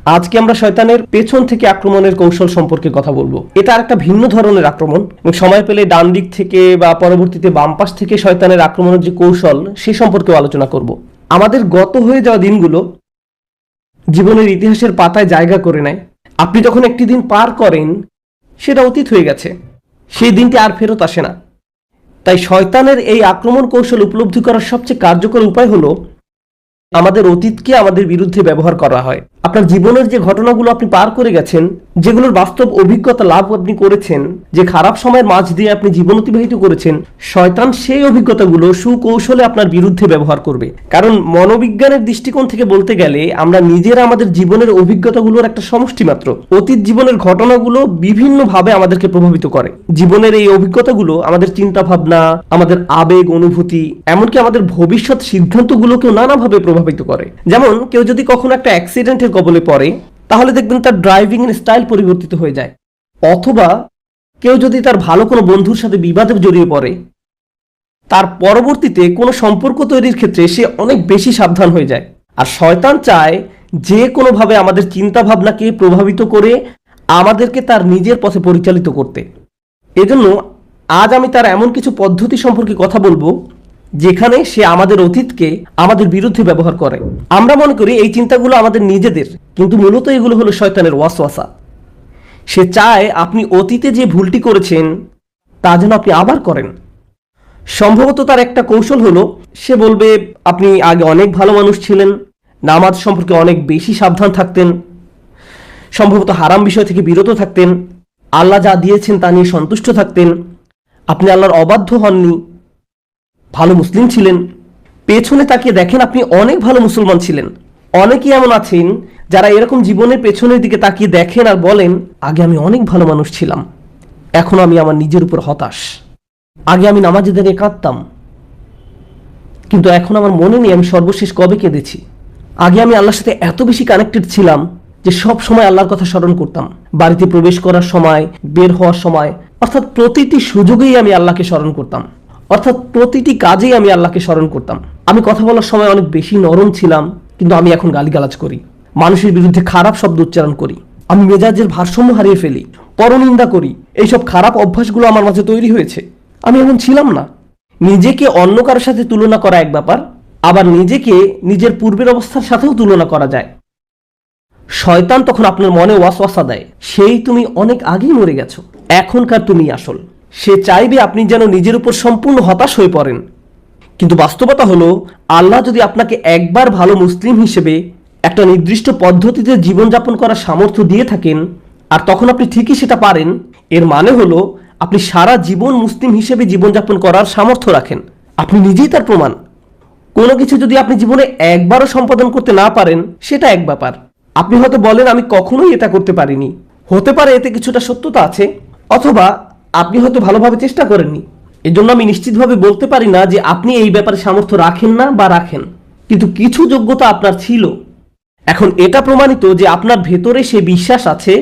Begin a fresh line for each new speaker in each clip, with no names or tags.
আজকে আমরা শয়তানের পেছন থেকে আক্রমণের কৌশল সম্পর্কে কথা বলবো। এটা একটা ভিন্ন ধরনের আক্রমণ এবং সময় পেলে ডান দিক থেকে বা পরবর্তীতে বাম পাশ থেকে শয়তানের আক্রমণের যে কৌশল সে সম্পর্কে আলোচনা করব। আমাদের গত হয়ে যাওয়া দিনগুলো জীবনের ইতিহাসের পাতায় জায়গা করে নেয়। আপনি যখন একটি দিন পার করেন সেটা অতীত হয়ে গেছে, সেই দিনটি আর ফেরত আসে না। তাই শয়তানের এই আক্রমণ কৌশল উপলব্ধি করার সবচেয়ে কার্যকর উপায় হলো আমাদের অতীতকে আমাদের বিরুদ্ধে ব্যবহার করা হয়। আপনার জীবনের যে ঘটনাগুলো আপনি পার করে গেছেন, যেগুলোর বাস্তব অভিজ্ঞতা লাভ আপনি করেছেন, যে খারাপ সময়ের মাঝ দিয়ে আপনি জীবন অতিবাহিত করেছেন, শয়তান সেই অভিজ্ঞতাগুলো সুকৌশলে আপনার বিরুদ্ধে ব্যবহার করবে। কারণ মনোবিজ্ঞানের দৃষ্টিকোণ থেকে বলতে গেলে আমরা নিজেরা আমাদের জীবনের অভিজ্ঞতাগুলোর একটা সমষ্টি মাত্র। অতীত জীবনের ঘটনাগুলো বিভিন্নভাবে আমাদেরকে প্রভাবিত করে। জীবনের এই অভিজ্ঞতাগুলো আমাদের চিন্তা ভাবনা, আমাদের আবেগ অনুভূতি, এমনকি আমাদের ভবিষ্যৎ সিদ্ধান্তগুলোকেও নানাভাবে প্রভাবিত করে। যেমন কেউ যদি কখনো একটা অ্যাক্সিডেন্টের কবলে পড়ে, তাহলে দেখবেন তার ড্রাইভিং এর স্টাইল পরিবর্তিত হয়ে যায়। অথবা কেউ যদি তার ভালো কোনো বন্ধুর সাথে বিবাদে জড়িয়ে পড়ে, তার পরবর্তীতে কোনো সম্পর্ক তৈরির ক্ষেত্রে সে অনেক বেশি সাবধান হয়ে যায়। আর শয়তান চায় যে কোনোভাবে আমাদের চিন্তা ভাবনাকে প্রভাবিত করে আমাদেরকে তার নিজের পথে পরিচালিত করতে। এজন্য আজ আমি তার এমন কিছু পদ্ধতি সম্পর্কে কথা বলবো যেখানে সে আমাদের অতীতকে আমাদের বিরুদ্ধে ব্যবহার করে। আমরা মনে করি এই চিন্তাগুলো আমাদের নিজেদের, কিন্তু মূলত এগুলো হলো শয়তানের ওয়াসওয়াসা। সে চায় আপনি অতীতে যে ভুলটি করেছেন তা যেন আপনি আবার করেন। সম্ভবত তার একটা কৌশল হলো সে বলবে আপনি আগে অনেক ভালো মানুষ ছিলেন, নামাজ সম্পর্কে অনেক বেশি সাবধান থাকতেন, সম্ভবত হারাম বিষয় থেকে বিরত থাকতেন, আল্লাহ যা দিয়েছেন তা নিয়ে সন্তুষ্ট থাকতেন, আপনি আল্লাহর অবাধ্য হননি, ভালো মুসলিম ছিলেন। পেছনে তাকিয়ে দেখেন আপনি অনেক ভালো মুসলমান ছিলেন। অনেকেই এমন আছেন যারা এরকম জীবনের পেছনের দিকে তাকিয়ে দেখেন আর বলেন আগে আমি অনেক ভালো মানুষ ছিলাম, এখন আমি আমার নিজের উপর হতাশ। আগে আমি নামাজে দাঁড়িয়ে কাঁদতাম, কিন্তু এখন আমার মনে নেই আমি সর্বশেষ কবে কেঁদেছি। আগে আমি আল্লাহর সাথে এত বেশি কানেক্টেড ছিলাম যে সব সময় আল্লাহর কথা স্মরণ করতাম। বাড়িতে প্রবেশ করার সময়, বের হওয়ার সময়, অর্থাৎ প্রতিটি সুযোগেই আমি আল্লাহকে স্মরণ করতাম, অর্থাৎ প্রতিটি কাজেই আমি আল্লাহকে স্মরণ করতাম। আমি কথা বলার সময় অনেক বেশি নরম ছিলাম, কিন্তু আমি এখন গালিগালাজ করি, মানুষের বিরুদ্ধে খারাপ শব্দ উচ্চারণ করি, আমি মেজাজের ভারসাম্য হারিয়ে ফেলি, পরনিন্দা করি। এইসব খারাপ অভ্যাসগুলো আমার মাঝে তৈরি হয়েছে। আমি এমন ছিলাম না। নিজেকে অন্য কারোর সাথে তুলনা করা এক ব্যাপার, আবার নিজেকে নিজের পূর্বের অবস্থার সাথেও তুলনা করা যায়। শয়তান তখন আপনার মনে ওয়াসওয়াসা দেয় সেই তুমি অনেক আগেই মরে গেছো, এখনকার তুমি আসল। সে চাইবে আপনি যেন নিজের উপর সম্পূর্ণ হতাশ হয়ে পড়েন। কিন্তু বাস্তবতা হলো আল্লাহ যদি আপনাকে একবার ভালো মুসলিম হিসেবে একটা নির্দিষ্ট পদ্ধতিতে জীবনযাপন করার সামর্থ্য দিয়ে থাকেন, আর তখন আপনি ঠিকই সেটা পারেন, এর মানে হলো আপনি সারা জীবন মুসলিম হিসেবে জীবনযাপন করার সামর্থ্য রাখেন। আপনি নিজেই তার প্রমাণ। কোনো কিছু যদি আপনি জীবনে একবারও সম্পাদন করতে না পারেন সেটা এক ব্যাপার। আপনি হয়তো বলেন আমি কখনোই এটা করতে পারিনি। হতে পারে এতে কিছুটা সত্যতা আছে, অথবা আপনি হয়তো ভালোভাবে চেষ্টা করেননি। এজন্য আমি নিশ্চিতভাবে বলতে পারি না যে আপনি এই ব্যাপারে সামর্থ্য রাখেন না বা রাখেন, কিন্তু কিছু যোগ্যতা আপনার ছিল। এখন এটা প্রমাণিত যে আপনার ভেতরে সেই বিশ্বাস আছে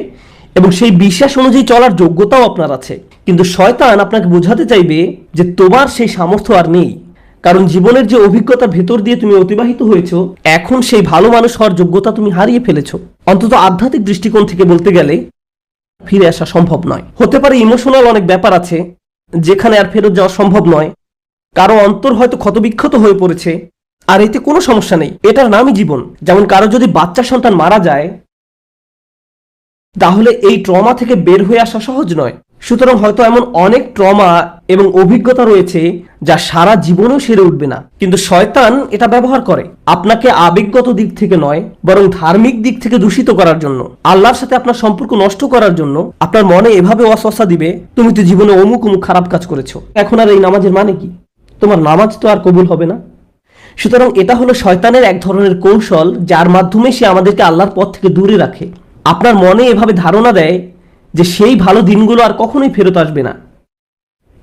এবং সেই বিশ্বাস অনুযায়ী চলার যোগ্যতাও আপনার আছে। কিন্তু শয়তান আপনাকে বোঝাতে চাইবে যে তোমার সেই সামর্থ্য আর নেই, কারণ জীবনের যে অভিজ্ঞতার ভেতর দিয়ে তুমি অতিবাহিত হয়েছো, এখন সেই ভালো মানুষ হওয়ার যোগ্যতা তুমি হারিয়ে ফেলেছো। অন্তত আধ্যাত্মিক দৃষ্টিকোণ থেকে বলতে গেলে ফিরে আসা সম্ভব নয়। হতে পারে ইমোশনাল অনেক ব্যাপার আছে যেখানে আর ফেরত যাওয়া সম্ভব নয়। কারো অন্তর হয়তো ক্ষতবিক্ষত হয়ে পড়েছে, আর এতে কোনো সমস্যা নেই, এটার নামই জীবন। যেমন কারো যদি বাচ্চা সন্তান মারা যায়, তাহলে এই ট্রমা থেকে বের হয়ে আসা সহজ নয়। সুতরাং হয়তো এমন অনেক ট্রমা এবং অভিজ্ঞতা রয়েছে যা সারা জীবনেও সেরে উঠবে না, কিন্তু শয়তান এটা ব্যবহার করে আপনাকে আবেগগত দিক থেকে নয়, বরং ধার্মিক দিক থেকে দূষিত করার জন্য, আল্লাহর সাথে আপনার সম্পর্ক নষ্ট করার জন্য। আপনার মনে এভাবে ওয়াসওয়াসা দিবে তুমি তো জীবনে অমুক অমুক খারাপ কাজ করেছো, এখন আর এই নামাজের মানে কি? তোমার নামাজ তো আর কবুল হবে না। সুতরাং এটা হলো শয়তানের এক ধরনের কৌশল, যার মাধ্যমে সে আমাদেরকে আল্লাহর পথ থেকে দূরে রাখে। আপনার মনে এভাবে ধারণা দেয় যে সেই ভালো দিনগুলো আর কখনোই ফেরত আসবে না।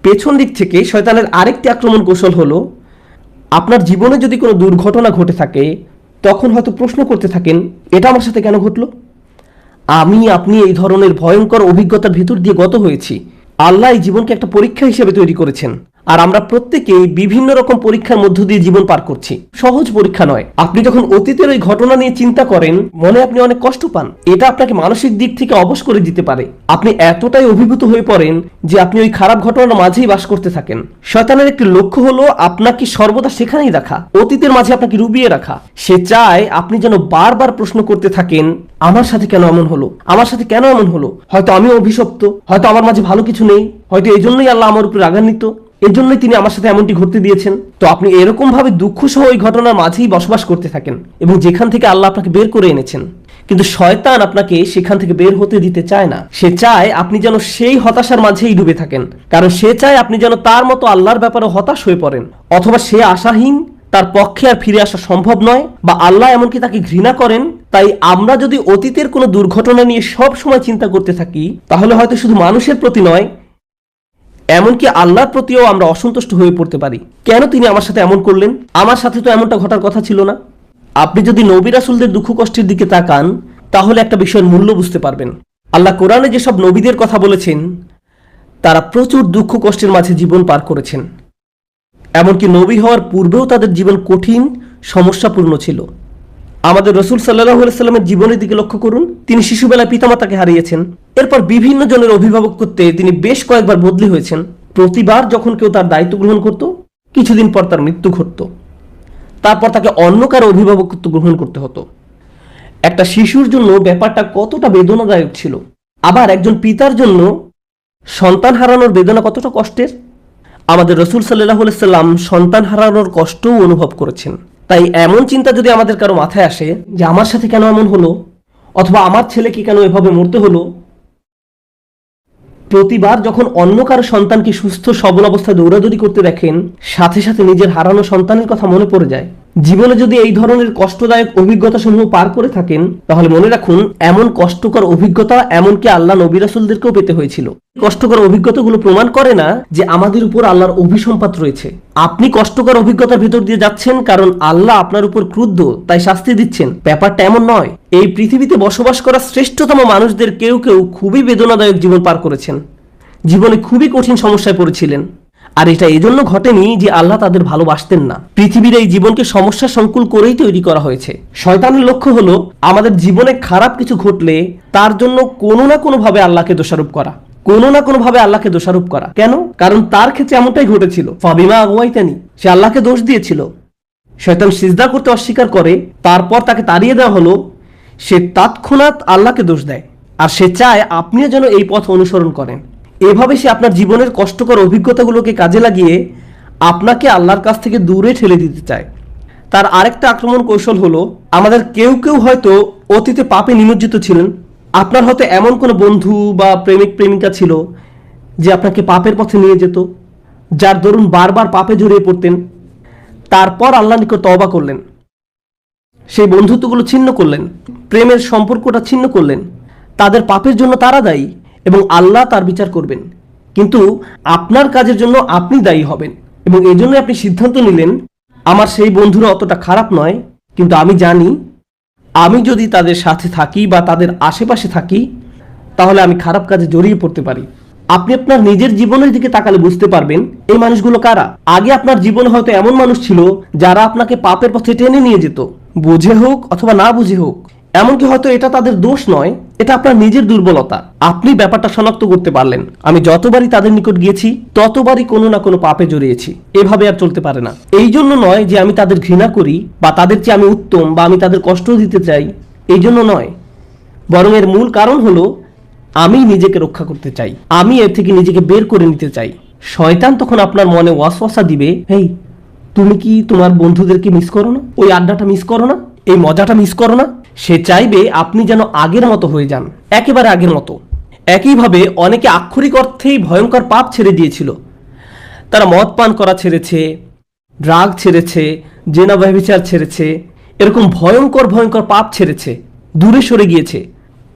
পেছন দিক থেকে শয়তানের আরেকটি আক্রমণ কৌশল হলো আপনার জীবনে যদি কোনো দুর্ঘটনা ঘটে থাকে, তখন হয়তো প্রশ্ন করতে থাকেন এটা আমার সাথে কেন ঘটলো। আপনি এই ধরনের ভয়ঙ্কর অভিজ্ঞতার ভেতর দিয়ে গত হয়েছি। আল্লাহ এই জীবনকে একটা পরীক্ষা হিসেবে তৈরি করেছেন। আর আমরা প্রত্যেকেই বিভিন্ন রকম পরীক্ষার মধ্য দিয়ে জীবন পার করছি। সহজ পরীক্ষা নয়। আপনি যখন অতীতের ওই ঘটনা নিয়ে চিন্তা করেন, মনে আপনি অনেক কষ্ট পান। এটা আপনাকে মানসিক দিক থেকে অবশ করে দিতে পারে। আপনি এতটাই অভিভূত হয়ে পড়েন যে আপনি ওই খারাপ ঘটনার মাঝেই বাস করতে থাকেন। শয়তানের একটি লক্ষ্য হলো আপনাকে সর্বদা সেখানেই রাখা, অতীতের মাঝে আপনাকে ডুবিয়ে রাখা। সে চায় আপনি যেন বারবার প্রশ্ন করতে থাকেন, আমার সাথে কেন এমন হলো, আমার সাথে কেন এমন হলো, হয়তো আমি অভিশপ্ত, হয়তো আমার মাঝে ভালো কিছু নেই, হয়তো এই জন্যই আল্লাহ আমার উপর রাগান্বিত, এর জন্যই তিনি আমার সাথে এমনটি ঘটতে দিয়েছেন। তো আপনি এরকম ভাবে দুঃখ সহ ওই ঘটনার মাঝেই বসবাস করতে থাকেন এবং যেখান থেকে আল্লাহ আপনাকে বের করে এনেছেন। কিন্তু শয়তান আপনাকে সেখান থেকে বের হতে দিতে চায় না। সে চায় আপনি যেন সেই হতাশার মাঝেই ডুবে থাকেন, কারণ সে চায় আপনি যেন তার মতো আল্লাহর ব্যাপারে হতাশ হয়ে পড়েন, অথবা সে আশাহীন, তার পক্ষে আর ফিরে আসা সম্ভব নয়, বা আল্লাহ এমনকি তাকে ঘৃণা করেন। তাই আমরা যদি অতীতের কোনো দুর্ঘটনা নিয়ে সব সময় চিন্তা করতে থাকি, তাহলে হয়তো শুধু মানুষের প্রতি নয়, এমনকি আল্লাহর প্রতিও আমরা অসন্তুষ্ট হয়ে পড়তে পারি। কেন তিনি আমার সাথে এমন করলেন, আমার সাথে তো এমনটা ঘটার কথা ছিল না। আপনি যদি নবী রাসূলদের দুঃখ কষ্টের দিকে তাকান, তাহলে একটা বিষয়ের মূল্য বুঝতে পারবেন। আল্লাহ কোরআনে যেসব নবীদের কথা বলেছেন, তারা প্রচুর দুঃখ কষ্টের মাঝে জীবন পার করেছেন। এমনকি নবী হওয়ার পূর্বেও তাদের জীবন কঠিন, সমস্যাপূর্ণ ছিল। আমাদের রসুল সাল্লাল্লাহু আলাইহি সাল্লামের জীবনের দিকে লক্ষ্য করুন। তিনি শিশুবেলায় পিতামাতাকে হারিয়েছেন। এরপর বিভিন্ন জনের অভিভাবক করতে তিনি বেশ কয়েকবার বদলি হয়েছেন। প্রতিবার যখন কেউ তার দায়িত্ব গ্রহণ করত, কিছুদিন পর তার মৃত্যু ঘটত। তারপর তাকে অন্য কারো অভিভাবকত্ব গ্রহণ করতে হতো। একটা শিশুর জন্য ব্যাপারটা কতটা বেদনাদায়ক ছিল। আবার একজন পিতার জন্য সন্তান হারানোর বেদনা কতটা কষ্টের। আমাদের রসুল সাল্লাল্লাহু আলাইহি সাল্লাম সন্তান হারানোর কষ্টও অনুভব করেছেন। তাই এমন চিন্তা যদি আমাদের কারো মাথায় আসে যে আমার সাথে কেন এমন হলো, অথবা আমার ছেলেকে কেন এভাবে মরতে হলো, প্রতিবার যখন অন্য কারো সন্তানকে সুস্থ সবল অবস্থায় দৌড়াদৌড়ি করতে দেখেন, সাথে সাথে নিজের হারানো সন্তানের কথা মনে পড়ে যায়। জীবনে যদি এই ধরনের কষ্টদায়ক অভিজ্ঞতা সমূহ পার করে থাকেন, তাহলে মনে রাখুন এমন কষ্টকর অভিজ্ঞতা এমনকি আল্লাহ নবী রাসূলদেরকেও পেতে হয়েছিল। কষ্টকর অভিজ্ঞতাগুলো প্রমাণ করে না যে আমাদের উপর আল্লাহর অভিসম্পাত রয়েছে। আপনি কষ্টকর অভিজ্ঞতার ভিতর দিয়ে যাচ্ছেন কারণ আল্লাহ আপনার উপর ক্রুদ্ধ, তাই শাস্তি দিচ্ছেন, ব্যাপারটা এমন নয়। এই পৃথিবীতে বসবাস করা শ্রেষ্ঠতম মানুষদের কেউ কেউ খুবই বেদনাদায়ক জীবন পার করেছেন, জীবনে খুবই কঠিন সমস্যায় পড়েছিলেন। আর এটা এজন্য ঘটেনি যে আল্লাহ তাদের ভালোবাসতেন না। পৃথিবীর এই জীবনকে সমস্যা সংকুল করেই তৈরি করা হয়েছে। শয়তানের লক্ষ্য হলো আমাদের জীবনে খারাপ কিছু ঘটলে তার জন্য কোনো না কোনো ভাবে আল্লাহকে দোষারোপ করা, কোনো না কোনো ভাবে আল্লাহকে দোষারোপ করা। কেন? কারণ তার ক্ষেত্রে এমনটাই ঘটেছিল। ফাবিমা আগুয়াইতানি, সে আল্লাহকে দোষ দিয়েছিল। শয়তান সিজদা করতে অস্বীকার করে, তারপর তাকে তাড়িয়ে দেওয়া হলো। সে তৎক্ষণাৎ আল্লাহকে দোষ দেয়, আর সে চায় আপনিও যেন এই পথ অনুসরণ করেন। এভাবে সে আপনার জীবনের কষ্টকর অভিজ্ঞতাগুলোকে কাজে লাগিয়ে আপনাকে আল্লাহর কাছ থেকে দূরে ঠেলে দিতে চায়। তার আরেকটা আক্রমণ কৌশল হলো, আমাদের কেউ কেউ হয়তো অতীতে পাপে নিমজ্জিত ছিলেন। আপনার হয়তো এমন কোনো বন্ধু বা প্রেমিক প্রেমিকা ছিল যে আপনাকে পাপের পথে নিয়ে যেত, যার দরুন বারবার পাপে জড়িয়ে পড়তেন। তারপর আল্লাহর নিকট তওবা করলেন, সেই বন্ধুত্বগুলো ছিন্ন করলেন, প্রেমের সম্পর্কটা ছিন্ন করলেন। তাদের পাপের জন্য তারা দায়ী এবং আল্লাহ তার বিচার করবেন। কিন্তু আপনার কাজের জন্য আপনি দায়ী হবেন, এবং এই জন্য আপনি সিদ্ধান্ত নিলেন আমার সেই বন্ধুরা অতটা খারাপ নয়, কিন্তু আমি জানি আমি যদি তাদের সাথে থাকি বা তাদের আশেপাশে থাকি, তাহলে আমি খারাপ কাজে জড়িয়ে পড়তে পারি। আপনি আপনার নিজের জীবনের দিকে তাকালে বুঝতে পারবেন এই মানুষগুলো কারা। আগে আপনার জীবনে হয়তো এমন মানুষ ছিল যারা আপনাকে পাপের পথে টেনে নিয়ে যেত, বুঝে হোক অথবা না বুঝে হোক। এমনকি হয়তো এটা তাদের দোষ নয়, এটা আপনার নিজের দুর্বলতা। আপনি ব্যাপারটা শনাক্ত করতে পারলেন, আমি যতবারই তাদের নিকট গিয়েছি ততবারই কোনো না কোনো পাপে জড়িয়েছি। এভাবে আর চলতে পারে না। এই জন্য নয় যে আমি তাদের ঘৃণা করি বা তাদের চেয়ে আমি উত্তম বা আমি তাদের কষ্ট দিতে চাই, এই জন্য নয়। বরং এর মূল কারণ হলো আমি নিজেকে রক্ষা করতে চাই, আমি এর থেকে নিজেকে বের করে নিতে চাই। শয়তান তখন আপনার মনে ওয়াসওয়াসা দিবে, হেই তুমি কি তোমার বন্ধুদেরকে মিস করো না, ওই আড্ডাটা মিস করো না, এই মজাটা মিস করো না। সে চাইবে আপনি যেন আগের মতো হয়ে যান, একেবারে আগের মতো। একইভাবে অনেকে আক্ষরিক অর্থেই ভয়ঙ্কর পাপ ছেড়ে দিয়েছিল। তারা মদ পান করা ছেড়েছে, ড্রাগ ছেড়েছে, জেনা ব্যভিচার ছেড়েছে, এরকম ভয়ঙ্কর ভয়ঙ্কর পাপ ছেড়েছে, দূরে সরে গিয়েছে।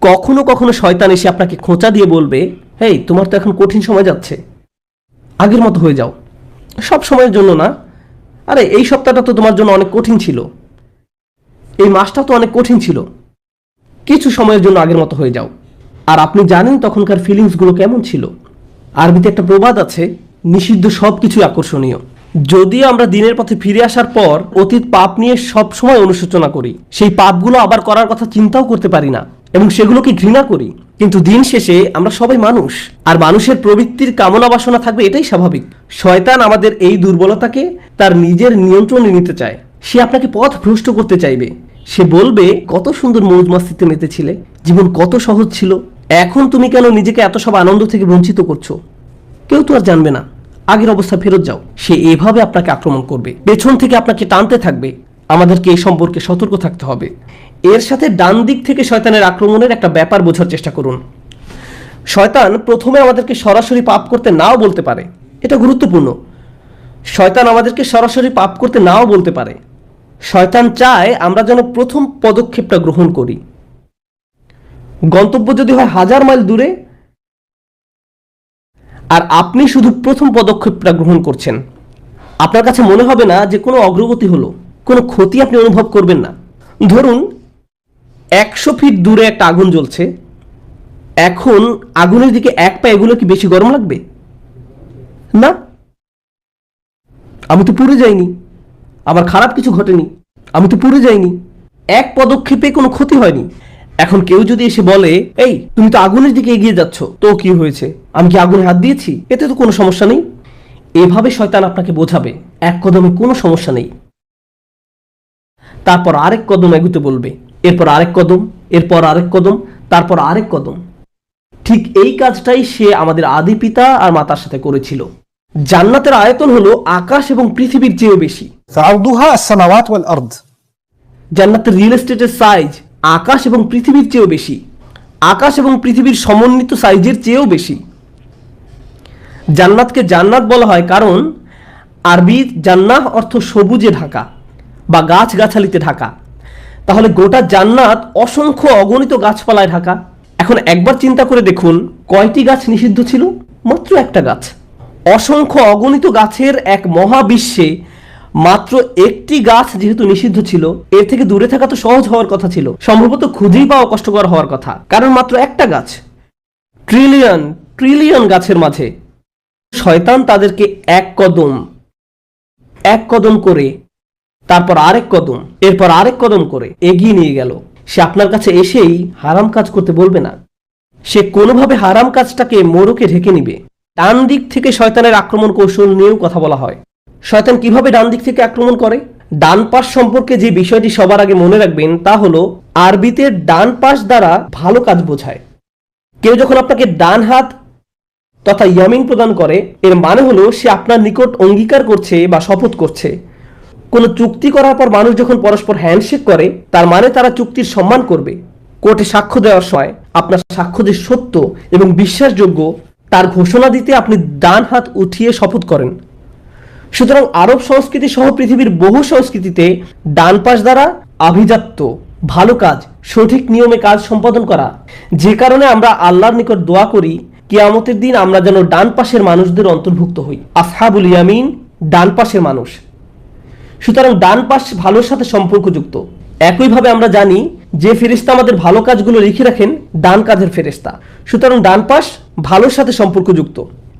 কখনো কখনো শয়তান এসে আপনাকে খোঁচা দিয়ে বলবে, হেই তোমার তো এখন কঠিন সময় যাচ্ছে, আগের মতো হয়ে যাও। সব সময়ের জন্য না, আরে এই সপ্তাহটা তো তোমার জন্য অনেক কঠিন ছিল, এই মাসটা তো অনেক কঠিন ছিল, কিছু সময়ের জন্য আগের মতো হয়ে যাও। আর আপনি জানেন তখনকার ফিলিংসগুলো কেমন ছিল। আরবিতে একটা প্রবাদ আছে, নিষিদ্ধ সবকিছু আকর্ষণীয়। যদিও আমরা দিনের পথে ফিরে আসার পর অতীত পাপ নিয়ে সব সময় অনুশোচনা করি, সেই পাপগুলো আবার করার কথা চিন্তাও করতে পারি না এবং সেগুলোকে ঘৃণা করি, কিন্তু দিন শেষে আমরা সবাই মানুষ, আর মানুষের প্রবৃত্তির কামনা বাসনা থাকবে, এটাই স্বাভাবিক। শয়তান আমাদের এই দুর্বলতাকে তার নিজের নিয়ন্ত্রণে নিতে চায়। সে আপনাকে পথ ভ্রষ্ট করতে চাইবে। সে বলবে, কত সুন্দর মৌজ মাস্তিতে মেতেছিলে, জীবন কত সহজ ছিল, এখন তুমি কেন নিজেকে এত সব আনন্দ থেকে বঞ্চিত করছো? কেউ তো আর জানবে না, আগের অবস্থা ফেরত যাও। সে এভাবে আপনাকে আক্রমণ করবে, পেছন থেকে আপনাকে টানতে থাকবে। আমাদেরকে এই সম্পর্কে সতর্ক থাকতে হবে। এর সাথে ডান দিক থেকে শয়তানের আক্রমণের একটা ব্যাপার বোঝার চেষ্টা করুন। শয়তান প্রথমে আমাদেরকে সরাসরি পাপ করতে নাও বলতে পারে, এটা গুরুত্বপূর্ণ। শয়তান আমাদেরকে সরাসরি পাপ করতে নাও বলতে পারে। শয়তান চায় আমরা যেন প্রথম পদক্ষেপটা গ্রহণ করি। গন্তব্য যদি হয় 1000 মাইল দূরে, আর আপনি শুধু প্রথম পদক্ষেপটা গ্রহণ করছেন, আপনার কাছে মনে হবে না যে কোনো অগ্রগতি হলো, কোনো ক্ষতি আপনি অনুভব করবেন না। ধরুন 100 ফিট দূরে একটা আগুন জ্বলছে, এখন আগুনের দিকে এক পা এগুলো কি বেশি গরম লাগবে? না, আমি তো পুড়ে যাইনি, আবার খারাপ কিছু ঘটেনি, আমি তো পুড়ে যাইনি, এক পদক্ষেপে কোনো ক্ষতি হয়নি। এখন কেউ যদি এসে বলে, এই তুমি তো আগুনের দিকে এগিয়ে যাচ্ছ, তো কি হয়েছে, আমি কি আগুনে হাত দিয়েছি, এতে তো কোনো সমস্যা নেই। এভাবে শয়তান আপনাকে বোঝাবে এক কদমে কোনো সমস্যা নেই। তারপর আরেক কদম এগুতে বলবে, এরপর আরেক কদম, এরপর আরেক কদম, তারপর আরেক কদম। ঠিক এই কাজটাই সে আমাদের আদি পিতা আর মাতার সাথে করেছিল। জান্নাতের আয়তন হলো আকাশ এবং পৃথিবীর চেয়েও বেশি।
فعرضها السماوات والأرض।
জান্নাতের রিয়েল এস্টেটের সাইজ আকাশ এবং পৃথিবীর চেয়েও বেশি, আকাশ এবং পৃথিবীর সমন্বিত সাইজের চেয়েও বেশি। জান্নাতকে জান্নাত বলা হয় কারণ আরবি জান্নাহ অর্থ সবুজে ঢাকা বা গাছগাছালিতে ঢাকা। তাহলে গোটা জান্নাত অসংখ্য অগণিত গাছপালায় ঢাকা। এখন একবার চিন্তা করে দেখুন, কয়টি গাছ নিষিদ্ধ ছিল? মাত্র একটা গাছ। অসংখ্য অগণিত গাছের এক মহাবিশ্বে মাত্র একটি গাছ যেহেতু নিষিদ্ধ ছিল, এর থেকে দূরে থাকা তো সহজ হওয়ার কথা ছিল, সম্ভবত খুঁজেই পাওয়া কষ্টকর হওয়ার কথা, কারণ মাত্র একটা গাছ। ট্রিলিয়ন ট্রিলিয়ন গাছের মাঝে শয়তান তাদেরকে এক কদম করে, তারপর আরেক কদম, এরপর আরেক কদম করে এগিয়ে নিয়ে গেল। সে আপনার কাছে এসেই হারাম কাজ করতে বলবে না, সে কোনোভাবে হারাম কাজটাকে মোড়কে ঢেকে নিবে। ডান দিক থেকে শয়তানের আক্রমণ কৌশল নিয়েও কথা বলা হয়। শয়তান কিভাবে ডান দিক থেকে আক্রমণ করে? ডান পাশ সম্পর্কে যে বিষয়টি সবার আগে মনে রাখবেন তা হলো, আরবিতে ডান পাশ দ্বারা ভালো কাজ বোঝায়। কেউ যখন আপনাকে ডান হাত তথা ইয়ামিন প্রদান করে, এর মানে হলো সে আপনার নিকট অঙ্গীকার করছে বা শপথ করছে। কোনো চুক্তি করার পর মানুষ যখন পরস্পর হ্যান্ডশেক করে, তার মানে তারা চুক্তির সম্মান করবে। কোর্টে সাক্ষ্য দেওয়ার সময় আপনার সাক্ষ্য যে সত্য এবং বিশ্বাসযোগ্য তার ঘোষণা দিতে আপনি ডান হাত উঠিয়ে শপথ করেন। সুতরাং আরব সংস্কৃতি সহ পৃথিবীর বহু সংস্কৃতিতে ডান পাশ দ্বারা আভিজাত্য, ভালো কাজ, সঠিক নিয়মে কাজ সম্পাদন করা, যে কারণে আমরা আল্লাহর নিকট দোয়া করি কিয়ামতের দিন আমরা যেন ডান পাশের মানুষদের অন্তর্ভুক্ত হই, আসহাবুল ইয়ামিন, ডান পাশের মানুষ। সুতরাং ডান পাশ ভালোর সাথে সম্পর্কযুক্ত। একইভাবে আমরা জানি যে ফেরেশতা আমাদের ভালো কাজগুলো লিখে রাখেন, ডান কাজের ফেরেশতা। সুতরাং ডান পাশ ভালোর সাথে সম্পর্কযুক্ত।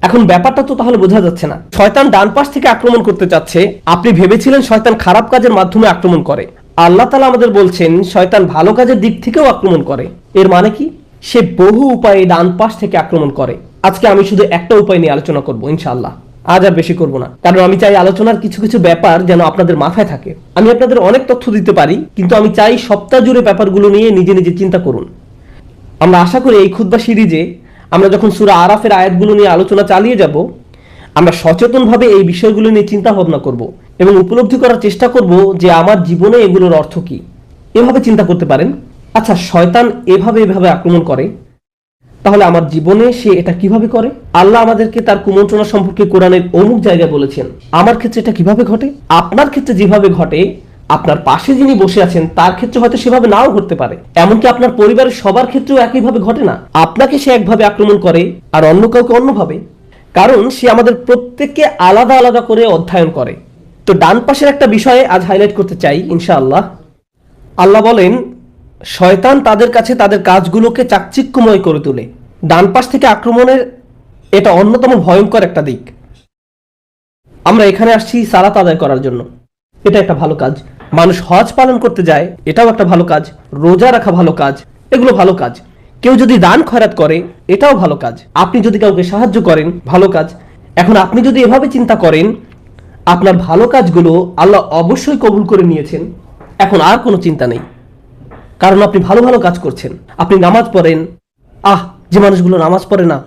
এখন ব্যাপারটা তো তাহলে বোঝা যাচ্ছে না, শয়তান ডান পাশ থেকে আক্রমণ করতে চাচ্ছে। আপনি ভেবেছিলেন শয়তান খারাপ কাজের মাধ্যমে আক্রমণ করে, আল্লাহ তাআলা আমাদের বলছেন শয়তান ভালো কাজের দিক থেকেও আক্রমণ করে। এর মানে কি? সে বহু উপায়ে ডান পাশ থেকে আক্রমণ করে। আজকে আমি শুধু একটা উপায় নিয়ে আলোচনা করব ইনশাআল্লাহ, আজ আর বেশি করব না, কারণ আমি চাই আলোচনার কিছু কিছু ব্যাপার যেন আপনাদের মাথায় থাকে। আমি আপনাদের অনেক তথ্য দিতে পারি, কিন্তু আমি চাই সপ্তাহ জুড়ে ব্যাপারগুলো নিয়ে নিজে নিজে চিন্তা করুন। আমরা আশা করি এই খুতবা সিরিজে আমরা যখন সূরা আরাফের আয়াতগুলো নিয়ে আলোচনা চালিয়ে যাব, আমরা সচেতনভাবে এই বিষয়গুলো নিয়ে চিন্তা ভাবনা করব এবং উপলব্ধি করার চেষ্টা করব যে আমার জীবনে এগুলোর অর্থ কি। এভাবে চিন্তা করতে পারেন, আচ্ছা শয়তান এভাবে আক্রমণ করে, তাহলে আমার জীবনে সে এটা কিভাবে করে? আল্লাহ আমাদেরকে তার কুমন্ত্রণা সম্পর্কে কোরআনের অমুক জায়গায় বলেছেন। আমার ক্ষেত্রে এটা কিভাবে ঘটে? আপনার ক্ষেত্রে যেভাবে ঘটে, আপনার পাশে যিনি বসে আছেন তার ক্ষেত্রে হয়তো সেভাবে নাও ঘটতে পারে। এমনকি আপনার পরিবারের সবার ক্ষেত্রেও একইভাবে ঘটে না। আপনাকে সে একভাবে আক্রমণ করে আর অন্য কাউকে অন্যভাবে, কারণ সে আমাদের প্রত্যেককে আলাদা আলাদা করে অধ্যয়ন করে। তো ডান পাশের একটা বিষয়ে আজ হাইলাইট করতে চাই ইনশাআল্লাহ। আল্লাহ বলেন শয়তান তাদের কাছে তাদের কাজগুলোকে চাকচিক্যময় করে তোলে। ডান পাশ থেকে আক্রমণের এটা অন্যতম ভয়ঙ্কর একটা দিক। আমরা এখানে আসছি সালাত আদায় করার জন্য, এটা একটা ভালো কাজ। মানুষ হজ পালন করতে যায়, এটাও একটা ভালো কাজ। রোজা রাখা ভালো কাজ, এগুলো ভালো কাজ। কেউ যদি দান খয়রাত করে, এটাও ভালো কাজ। আপনি যদি কাউকে সাহায্য করেন, ভালো কাজ। এখন আপনি যদি এভাবে চিন্তা করেন আপনার ভালো কাজগুলো আল্লাহ অবশ্যই কবুল করে নিয়েছেন, এখন আর কোনো চিন্তা নেই, কারণ আপনি ভালো ভালো কাজ করছেন। আপনি নামাজ পড়েন, যে মানুষগুলো নামাজ পড়ে না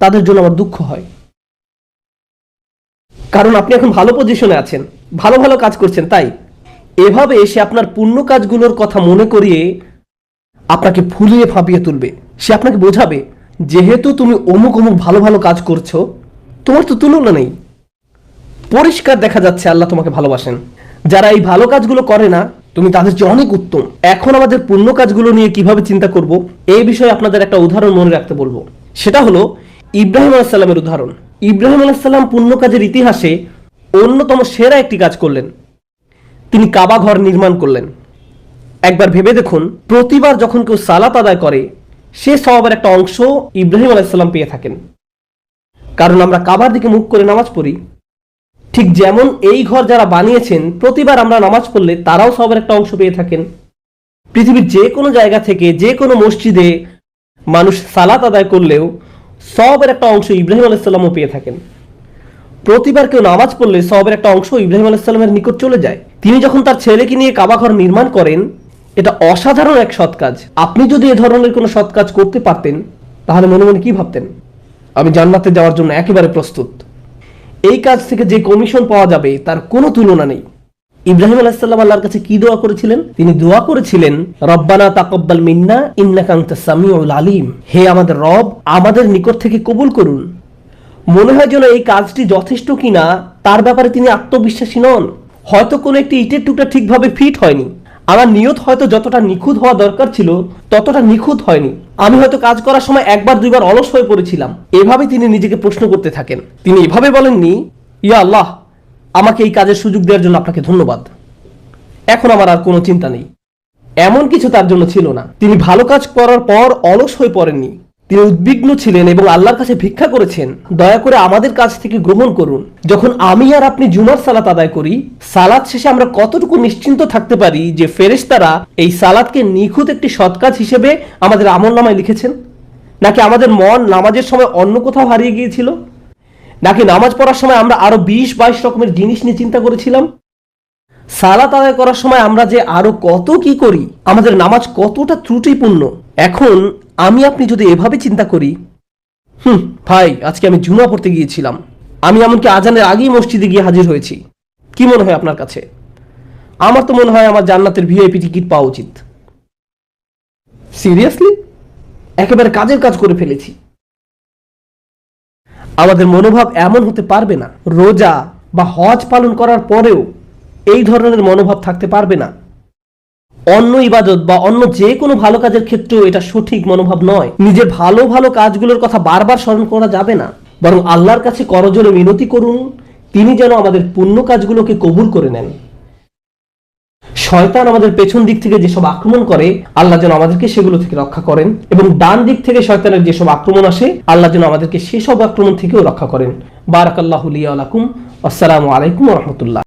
তাদের জন্য আমার দুঃখ হয়, কারণ আপনি এখন ভালো পজিশনে আছেন, ভালো ভালো কাজ করছেন। তাই এভাবে এসে আপনার পুণ্য কাজগুলোর কথা মনে করিয়ে আপনাকে ফুলিয়ে ফাঁপিয়ে তুলবে। সে আপনাকে বোঝাবে যেহেতু তুমি অমুক অমুক ভালো ভালো কাজ করছো, তোমার তো তুলনা নেই, পরিষ্কার দেখা যাচ্ছে আল্লাহ তোমাকে ভালোবাসেন। যারা এই ভালো কাজগুলো করে না, তুমি তাদের চেয়ে অনেক উত্তম। এখন আমাদের পুণ্য কাজগুলো নিয়ে কিভাবে চিন্তা করব, এই বিষয়ে আপনাদের একটা উদাহরণ মনে রাখতে বলবো। সেটা হলো ইব্রাহিম আলাইহিস সালামের উদাহরণ। ইব্রাহিম আলাইহিস সালাম পুণ্য কাজের ইতিহাসে অন্যতম সেরা একটি কাজ করলেন, তিনি কাবা ঘর নির্মাণ করলেন। একবার ভেবে দেখুন, প্রতিবার যখন কেউ সালাত আদায় করে, সে সওয়াবের একটা অংশ ইব্রাহিম আলাইহিস সালাম পেয়ে থাকেন, কারণ আমরা কাবার দিকে মুখ করে নামাজ পড়ি। ঠিক যেমন এই ঘর যারা বানিয়েছেন, প্রতিবার আমরা নামাজ পড়লে তারাও সওয়াবের একটা অংশ পেয়ে থাকেন। পৃথিবীর যে কোনো জায়গা থেকে যে কোনো মসজিদে মানুষ সালাত আদায় করলেও সওয়াবের একটা অংশ ইব্রাহিম আলাইহিস সালামও পেয়ে থাকেন। প্রতিবার কেউ নামাজ পড়লে সওয়াবের একটা অংশ ইব্রাহিম আলাইহিস সালামের নিকট চলে যায়। তিনি যখন তার ছেলেকে নিয়ে কাবা ঘর নির্মাণ করেন, এটা অসাধারণ এক সৎ কাজ। আপনি যদি এ ধরনের কোনো সৎ কাজ করতে পারতেন, তাহলে মনে মনে কি ভাবতেন? আমি জান্নাতে যাওয়ার জন্য একেবারে প্রস্তুত। এই কাজ থেকে যে কমিশন পাওয়া যাবে তার কোনো তুলনা নেই। ইব্রাহিম আলাইহিস সালাম আল্লাহর কাছে কি দোয়া করেছিলেন? তিনি দোয়া করেছিলেন, রব্বানা তাকাব্বাল মিন্না ইন্নাকা আনতাস সামিউল আলিম। হে আমাদের রব, আমাদের নিকট থেকে কবুল করুন। মনে হয় যেন এই কাজটি যথেষ্ট কিনা তার ব্যাপারে তিনি আত্মবিশ্বাসী নন। হয়তো কোনো একটি ইটের টুকরা ঠিকভাবে ফিট হয়নি, আমার নিয়ত হয়তো যতটা নিখুঁত হওয়া দরকার ছিল ততটা নিখুঁত হয়নি, আমি হয়তো কাজ করার সময় একবার দুইবার অলস হয়ে পড়েছিলাম। এভাবে তিনি নিজেকে প্রশ্ন করতে থাকেন। তিনি এভাবে বলেননি, ইয়া আল্লাহ, আমাকে এই কাজের সুযোগ দেওয়ার জন্য আপনাকে ধন্যবাদ, এখন আমার আর কোনো চিন্তা নেই। এমন কিছু তার জন্য ছিল না। তিনি ভালো কাজ করার পর অলস হয়ে পড়েননি, তিনি উদ্বিগ্ন ছিলেন এবং আল্লাহর কাছে ভিক্ষা করেছেন, দয়া করে আমাদের কাছ থেকে গ্রহণ করুন। যখন আমি আর আপনি জুমার সালাত আদায় করি, সালাত শেষে আমরা কতটুকু নিশ্চিন্ত থাকতে পারি যে ফেরেশতারা এই সালাতকে নিখুঁত একটি সৎ কাজ হিসেবে আমাদের আমলনামায় লিখেছেন? নাকি আমাদের মন নামাজের সময় অন্য কোথাও হারিয়ে গিয়েছিল? নাকি নামাজ পড়ার সময় আমরা আরো 20-22 রকমের জিনিস নিয়ে চিন্তা করেছিলাম? সালাত আদায় করার সময় আমরা যে আরো কত কি করি, আমাদের নামাজ কতটা ত্রুটিপূর্ণ। এখন আমি আপনি যদি এভাবে চিন্তা করি, ভাই আজকে আমি জুমা পড়তে গিয়েছিলাম, আমি এমনকি আজানের আগেই মসজিদে গিয়ে হাজির হয়েছি, কি মনে হয় আপনার কাছে? আমার তো মনে হয় আমার জান্নাতের ভিআইপি টিকিট পাওয়া উচিত। সিরিয়াসলি, একেবারে কাজের কাজ করে ফেলেছি। আমাদের মনোভাব এমন হতে পারবে না। রোজা বা হজ পালন করার পরেও এই ধরনের মনোভাব থাকতে পারবে না। অন্য ইবাদত বা অন্য যে কোনো ভালো কাজের ক্ষেত্রেও এটা সঠিক মনোভাব নয়। নিজের ভালো ভালো কাজগুলোর কথা বারবার স্মরণ করা যাবে না, বরং আল্লাহর কাছে করজোড়ে মিনতি করুন, তিনি যেন আমাদের পুণ্য কাজগুলোকে কবুল করে নেন। শয়তান আমাদের পেছন দিক থেকে যেসব আক্রমণ করে, আল্লাহ যেন আমাদেরকে সেগুলো থেকে রক্ষা করেন, এবং ডান দিক থেকে শয়তানের যেসব আক্রমণ আসে, আল্লাহ যেন আমাদেরকে সেসব আক্রমণ থেকেও রক্ষা করেন। বারাকাল্লাহু লি ওয়া লাকুম। আসসালামু আলাইকুম ওয়া রাহমাতুল্লাহ।